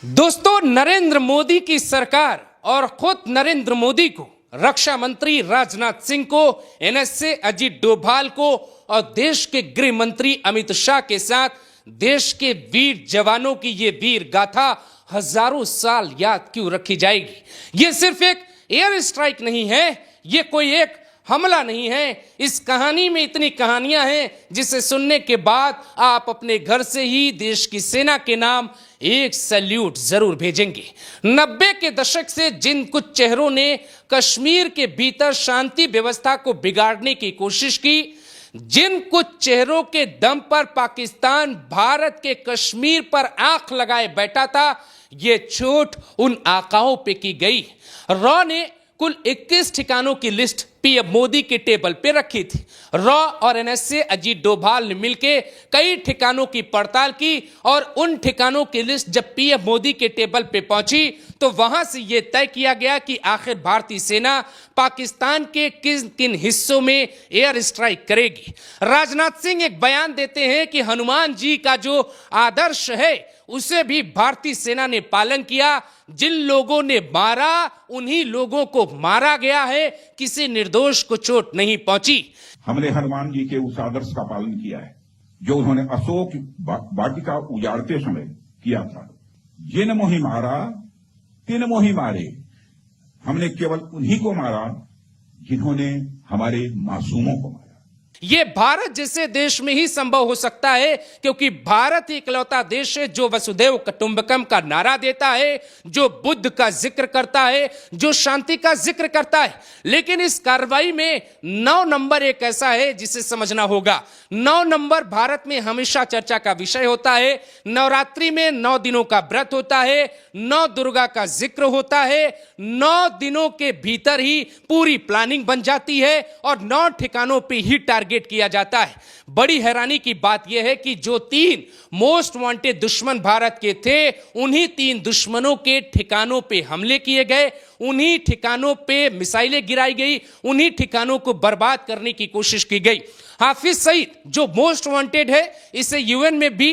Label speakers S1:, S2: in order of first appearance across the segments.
S1: दोस्तों, नरेंद्र मोदी की सरकार और खुद नरेंद्र मोदी को, रक्षा मंत्री राजनाथ सिंह को, एनएसए अजीत डोभाल को और देश के गृह मंत्री अमित शाह के साथ देश के वीर जवानों की ये वीर गाथा हजारों साल याद क्यों रखी जाएगी। ये सिर्फ एक एयर स्ट्राइक नहीं है, ये कोई एक हमला नहीं है। इस कहानी में इतनी कहानियां हैं जिसे सुनने के बाद आप अपने घर से ही देश की सेना के नाम एक सैल्यूट जरूर भेजेंगे। 90 के दशक से जिन कुछ चेहरों ने कश्मीर के भीतर शांति व्यवस्था को बिगाड़ने की कोशिश की, जिन कुछ चेहरों के दम पर पाकिस्तान भारत के कश्मीर पर आंख लगाए बैठा था, ये चोट उन आकाओं पे की गई। रॉ ने कुल 21 ठिकानों की लिस्ट पीएम मोदी के टेबल पे रखी थी। रॉ और एनएसए अजीत डोभाल ने मिलकर कई ठिकानों की पड़ताल की और उन ठिकानों की लिस्ट जब पीएम मोदी के टेबल पे पहुंची तो वहां से यह तय किया गया कि आखिर भारतीय सेना पाकिस्तान के किन किन हिस्सों में एयर स्ट्राइक करेगी। राजनाथ सिंह एक बयान देते हैं कि हनुमान जी का जो आदर्श है उसे भी भारतीय सेना ने पालन किया। जिन लोगों ने मारा उन्हीं लोगों को मारा गया है, किसी निर्दोष को चोट नहीं पहुंची।
S2: हमने हनुमान जी के उस आदर्श का पालन किया है जो उन्होंने अशोक वाटिका उजाड़ते समय किया था। जिन मोहि मारा तिन मोहि मारे। हमने केवल उन्हीं को मारा जिन्होंने हमारे मासूमों को मारा।
S1: यह भारत जैसे देश में ही संभव हो सकता है, क्योंकि भारत ही इकलौता देश है जो वसुधैव कुटुंबकम का नारा देता है, जो बुद्ध का जिक्र करता है, जो शांति का जिक्र करता है। लेकिन इस कार्रवाई में 9 नंबर एक ऐसा है जिसे समझना होगा। 9 नंबर भारत में हमेशा चर्चा का विषय होता है। नवरात्रि में 9 दिनों का व्रत होता है, 9 दुर्गा का जिक्र होता है, 9 दिनों के भीतर ही पूरी प्लानिंग बन जाती है और 9 ठिकानों पर ही टारगेट किया जाता है। बड़ी हैरानी की बात यह है कि जो 3 मोस्ट वांटेड दुश्मन भारत के थे, उन्हीं 3 दुश्मनों के ठिकानों पे हमले किए गए, उन्हीं ठिकानों पे मिसाइलें गिराई गई, उन्हीं ठिकानों को बर्बाद करने की कोशिश की गई। हाफिज सईद जो मोस्ट वांटेड है, इसे यूएन में भी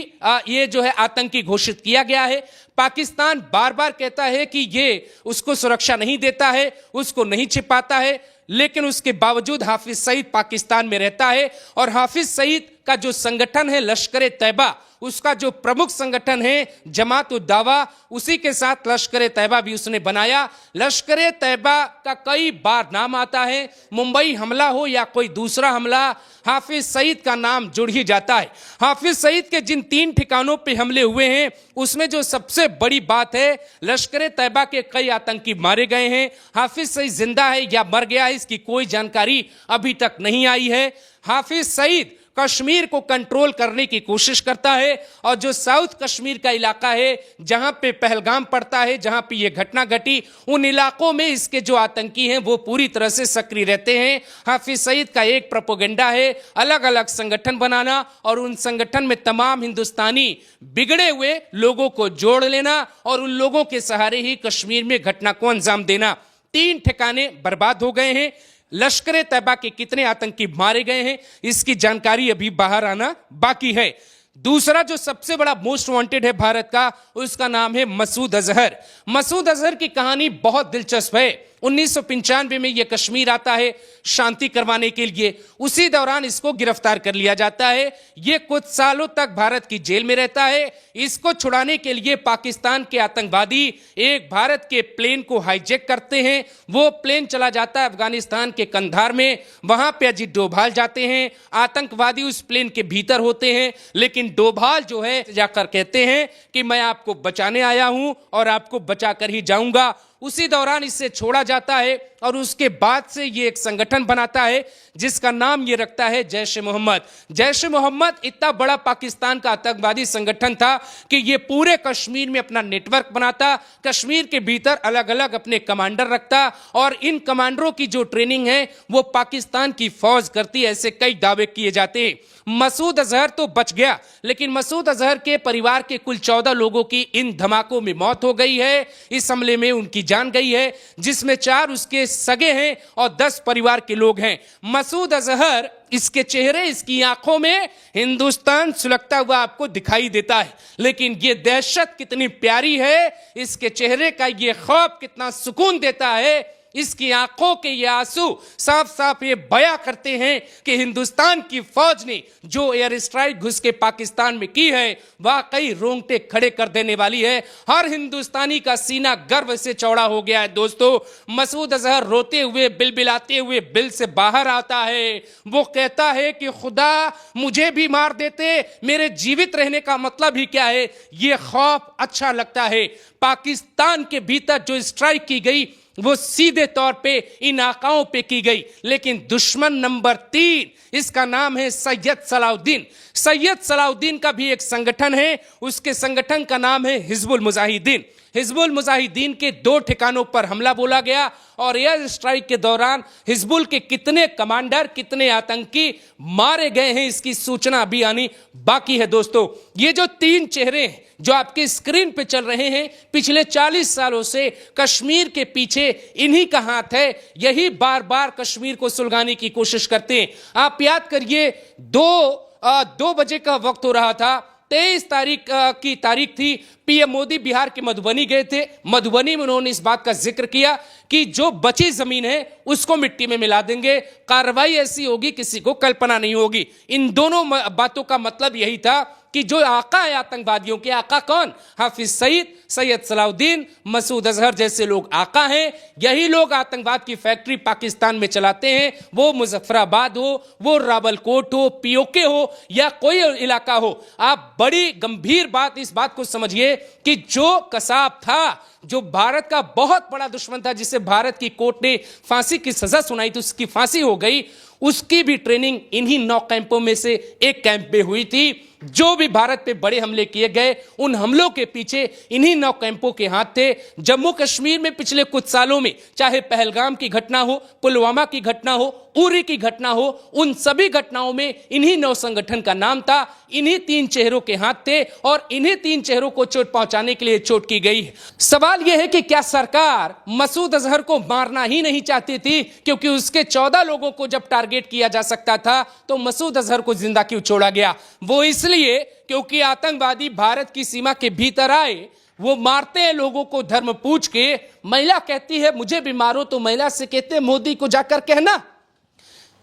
S1: ये जो है आतंकी घोषित किया गया है। पाकिस्तान बार बार कहता है कि ये उसको सुरक्षा नहीं देता है, उसको नहीं छिपाता है, लेकिन उसके बावजूद हाफिज सईद पाकिस्तान में रहता है। और हाफिज सईद का जो संगठन है लश्कर तैयबा, उसका जो प्रमुख संगठन है जमात उद दावा, उसी के साथ लश्कर तैयबा भी उसने बनाया। लश्कर तैयबा का कई बार नाम आता है, मुंबई हमला हो या कोई दूसरा हमला, हाफिज सईद का नाम जुड़ ही जाता है। हाफिज सईद के जिन 3 ठिकानों पे हमले हुए हैं, उसमें जो सबसे बड़ी बात है, लश्कर तैयबा के कई आतंकी मारे गए हैं। हाफिज सईद जिंदा है या मर गया है, इसकी कोई जानकारी अभी तक नहीं आई है। हाफिज सईद कश्मीर को कंट्रोल करने की कोशिश करता है और जो साउथ कश्मीर का इलाका है जहां पे पहलगाम पड़ता है, जहां पे ये घटना घटी, उन इलाकों में इसके जो आतंकी हैं वो पूरी तरह से सक्रिय रहते हैं। हाफिज सईद का एक प्रोपेगेंडा है अलग अलग संगठन बनाना और उन संगठन में तमाम हिंदुस्तानी बिगड़े हुए लोगों को जोड़ लेना और उन लोगों के सहारे ही कश्मीर में घटना को अंजाम देना। 3 ठिकाने बर्बाद हो गए हैं। लश्कर तैयबा के कितने आतंकी मारे गए हैं, इसकी जानकारी अभी बाहर आना बाकी है। दूसरा जो सबसे बड़ा मोस्ट वांटेड है भारत का, उसका नाम है मसूद अजहर। मसूद अजहर की कहानी बहुत दिलचस्प है। 1995 में यह कश्मीर आता है शांति करवाने के लिए। उसी दौरान इसको गिरफ्तार कर लिया जाता है। यह कुछ सालों तक भारत की जेल में रहता है। इसको छुड़ाने के लिए पाकिस्तान के आतंकवादी एक भारत के प्लेन को हाईजैक करते हैं। वो प्लेन चला जाता है अफगानिस्तान के कंधार में, वहां पे अजीत डोभाल जाते हैं। आतंकवादी उस प्लेन के भीतर होते हैं, लेकिन डोभाल जो है जाकर कहते हैं कि मैं आपको बचाने आया हूं और आपको बचाकर ही जाऊंगा। उसी दौरान इससे छोड़ा जाता है और उसके बाद से ये एक संगठन बनाता है जिसका नाम ये रखता है जैश-ए-मोहम्मद। जैश-ए-मोहम्मद इतना बड़ा पाकिस्तान का आतंकवादी संगठन था कि ये पूरे कश्मीर में अपना नेटवर्क बनाता, कश्मीर के भीतर अलग अलग अपने कमांडर रखता और इन कमांडरों की जो ट्रेनिंग है वो पाकिस्तान की फौज करती है। ऐसे कई दावे किए जाते हैं। मसूद अजहर तो बच गया, लेकिन मसूद अजहर के परिवार के कुल 14 लोगों की इन धमाकों में मौत हो गई है। इस हमले में उनकी जान गई है, जिसमें 4 उसके सगे हैं और 10 परिवार के लोग हैं। मसूद अजहर, इसके चेहरे, इसकी आंखों में हिंदुस्तान सुलगता हुआ आपको दिखाई देता है, लेकिन ये दहशत कितनी प्यारी है, इसके चेहरे का ये खौफ कितना सुकून देता है। इसकी आंखों के ये आंसू साफ साफ ये बयां करते हैं कि हिंदुस्तान की फौज ने जो एयर स्ट्राइक घुस के पाकिस्तान में की है, वाकई रोंगटे खड़े कर देने वाली है। हर हिंदुस्तानी का सीना गर्व से चौड़ा हो गया है। दोस्तों, मसूद अजहर रोते हुए, बिलबिलाते हुए बिल से बाहर आता है। वो कहता है कि खुदा मुझे भी मार देते, मेरे जीवित रहने का मतलब ही क्या है। ये खौफ अच्छा लगता है। पाकिस्तान के भीतर जो स्ट्राइक की गई वो सीधे तौर पे इन आकाओं पे की गई, लेकिन दुश्मन नंबर 3, इसका नाम है सैयद सलाउद्दीन। सैयद सलाउद्दीन का भी एक संगठन है, उसके संगठन का नाम है हिजबुल मुजाहिदीन। हिजबुल मुजाहिदीन के 2 ठिकानों पर हमला बोला गया और एयर स्ट्राइक के दौरान हिजबुल के कितने कमांडर, कितने आतंकी मारे गए हैं, इसकी सूचना अभी आनी बाकी है। दोस्तों, ये जो 3 चेहरे हैं जो आपके स्क्रीन पे चल रहे हैं, पिछले 40 सालों से कश्मीर के पीछे इन्हीं का हाथ है। यही बार बार कश्मीर को सुलगाने की कोशिश करते हैं। आप याद करिए, 2 बजे का वक्त हो रहा था, 23 तारीख की तारीख थी। पीएम मोदी बिहार के मधुबनी गए थे। मधुबनी में उन्होंने इस बात का जिक्र किया कि जो बची जमीन है उसको मिट्टी में मिला देंगे। कार्रवाई ऐसी होगी किसी को कल्पना नहीं होगी। इन दोनों बातों का मतलब यही था कि जो आका है आतंकवादियों के, आका कौन? हाफिज सईद, सैयद सलाउद्दीन, मसूद अजहर जैसे लोग आका हैं। यही लोग आतंकवाद की फैक्ट्री पाकिस्तान में चलाते हैं। वो मुजफ्फराबाद हो, वो रावलकोट हो, पीओके हो या कोई इलाका हो। आप बड़ी गंभीर बात, इस बात को समझिए कि जो कसाब था, जो भारत का बहुत बड़ा दुश्मन था, जिसे भारत की कोर्ट ने फांसी की सजा सुनाई थी, उसकी फांसी हो गई, उसकी भी ट्रेनिंग इन्हीं 9 कैंपों में से एक कैंप में हुई थी। जो भी भारत पे बड़े हमले किए गए, उन हमलों के पीछे इन्हीं 9 कैंपों के हाथ थे। जम्मू कश्मीर में पिछले कुछ सालों में, चाहे पहलगाम की घटना हो, पुलवामा की घटना हो, उरी की घटना हो, उन सभी घटनाओं में इन्हीं 9 संगठन का नाम था। इन्हीं 3 चेहरों के हाथ थे और इन्हीं 3 चेहरों को चोट पहुंचाने के लिए चोट की गई है। सवाल यह है कि क्या सरकार मसूद अजहर को मारना ही नहीं चाहती थी? क्योंकि उसके 14 लोगों को जब टारगेट किया जा सकता था तो मसूद अजहर को जिंदा क्यों छोड़ा गया? वो इसलिए क्योंकि आतंकवादी भारत की सीमा के भीतर आए, वो मारते हैं लोगों को धर्म पूछ के। महिला कहती है मुझे भी मारो, तो महिला से कहते हैं मोदी को जाकर कहना।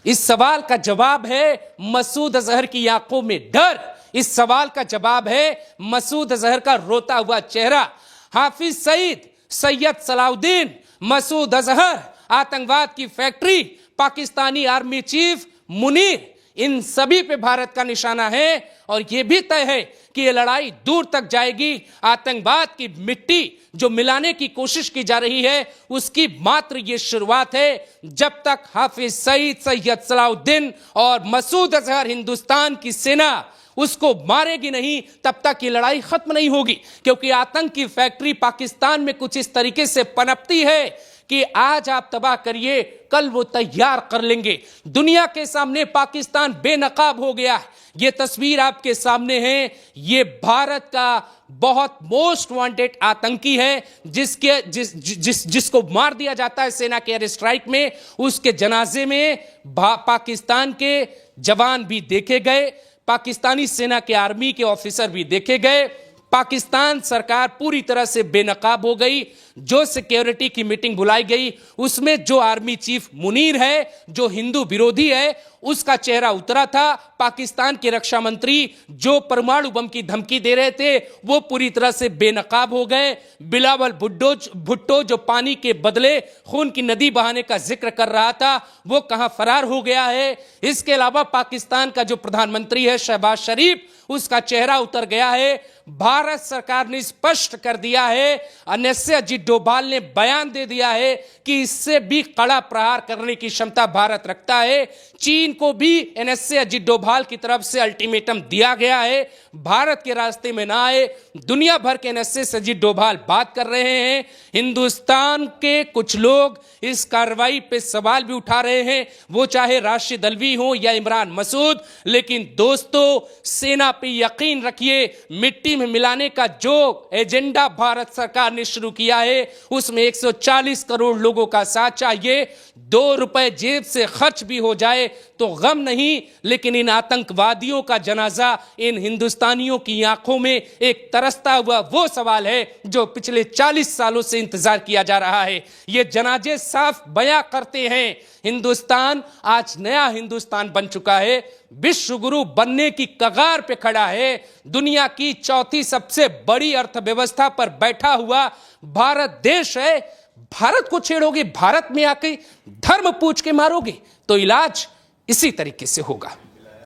S1: इस सवाल का जवाब है मसूद अजहर की आंखों में डर। इस सवाल का जवाब है मसूद अजहर का रोता हुआ चेहरा। हाफिज सईद, सैयद सलाउद्दीन, मसूद अजहर, आतंकवाद की factory, Pakistani army chief Munir, इन सभी पे भारत का निशाना है। और यह भी तय है कि यह लड़ाई दूर तक जाएगी। आतंकवाद की मिट्टी जो मिलाने की कोशिश की जा रही है, उसकी मात्र ये शुरुआत है। जब तक हाफिज सईद, सैयद सलाउद्दीन और मसूद अजहर हिंदुस्तान की सेना उसको मारेगी नहीं, तब तक ये लड़ाई खत्म नहीं होगी। क्योंकि आतंक की फैक्ट्री पाकिस्तान में कुछ इस तरीके से पनपती है कि आज आप तबाह करिए, कल वो तैयार कर लेंगे। दुनिया के सामने पाकिस्तान बेनकाब हो गया है। ये तस्वीर आपके सामने है। ये भारत का बहुत मोस्ट वांटेड आतंकी है, जिसको मार दिया जाता है सेना के एयर स्ट्राइक में। उसके जनाजे में पाकिस्तान के जवान भी देखे गए, पाकिस्तानी सेना के आर्मी के ऑफिसर भी देखे गए। पाकिस्तान सरकार पूरी तरह से बेनकाब हो गई। जो सिक्योरिटी की मीटिंग बुलाई गई, उसमें जो आर्मी चीफ मुनीर है, जो हिंदू विरोधी है, उसका चेहरा उतरा था। पाकिस्तान के रक्षा मंत्री जो परमाणु बम की धमकी दे रहे थे, वो पूरी तरह से बेनकाब हो गए। बिलावल भुट्टो जो पानी के बदले खून की नदी बहाने का जिक्र कर रहा था, वो कहां फरार हो गया है। इसके अलावा पाकिस्तान का जो प्रधानमंत्री है शहबाज शरीफ, उसका चेहरा उतर गया है। भारत सरकार ने स्पष्ट कर दिया है, अन्य अजीत डोभाल ने बयान दे दिया है कि इससे भी कड़ा प्रहार करने की क्षमता भारत रखता है। चीन को भी एनएसए अजित डोभाल की तरफ से अल्टीमेटम दिया गया है, भारत के रास्ते में ना आए। दुनिया भर के एनएसए से अजित डोभाल बात कर रहे हैं। हिंदुस्तान के कुछ लोग इस कार्रवाई पे सवाल भी उठा रहे हैं, वो चाहे राशिद अल्वी हो या इमरान मसूद। लेकिन दोस्तों, सेना पे यकीन रखिए, मिट्टी में मिलाने का जो एजेंडा भारत सरकार ने शुरू किया है उसमें 140 करोड़ लोगों का साथ चाहिए। 2 रुपए जेब से खर्च भी हो जाए तो गम नहीं, लेकिन इन आतंकवादियों का जनाजा इन हिंदुस्तानियों की आंखों में एक तरसता हुआ वो सवाल है जो पिछले 40 सालों से इंतजार किया जा रहा है। ये जनाजे साफ बयां करते हैं, हिंदुस्तान आज नया हिंदुस्तान बन चुका है, विश्व गुरु बनने की कगार पे खड़ा है। दुनिया की चौथी सबसे बड़ी अर्थव्यवस्था पर बैठा हुआ भारत देश है। भारत को छेड़ोगे, भारत में आके धर्म पूछ के मारोगे तो इलाज इसी तरीके से होगा।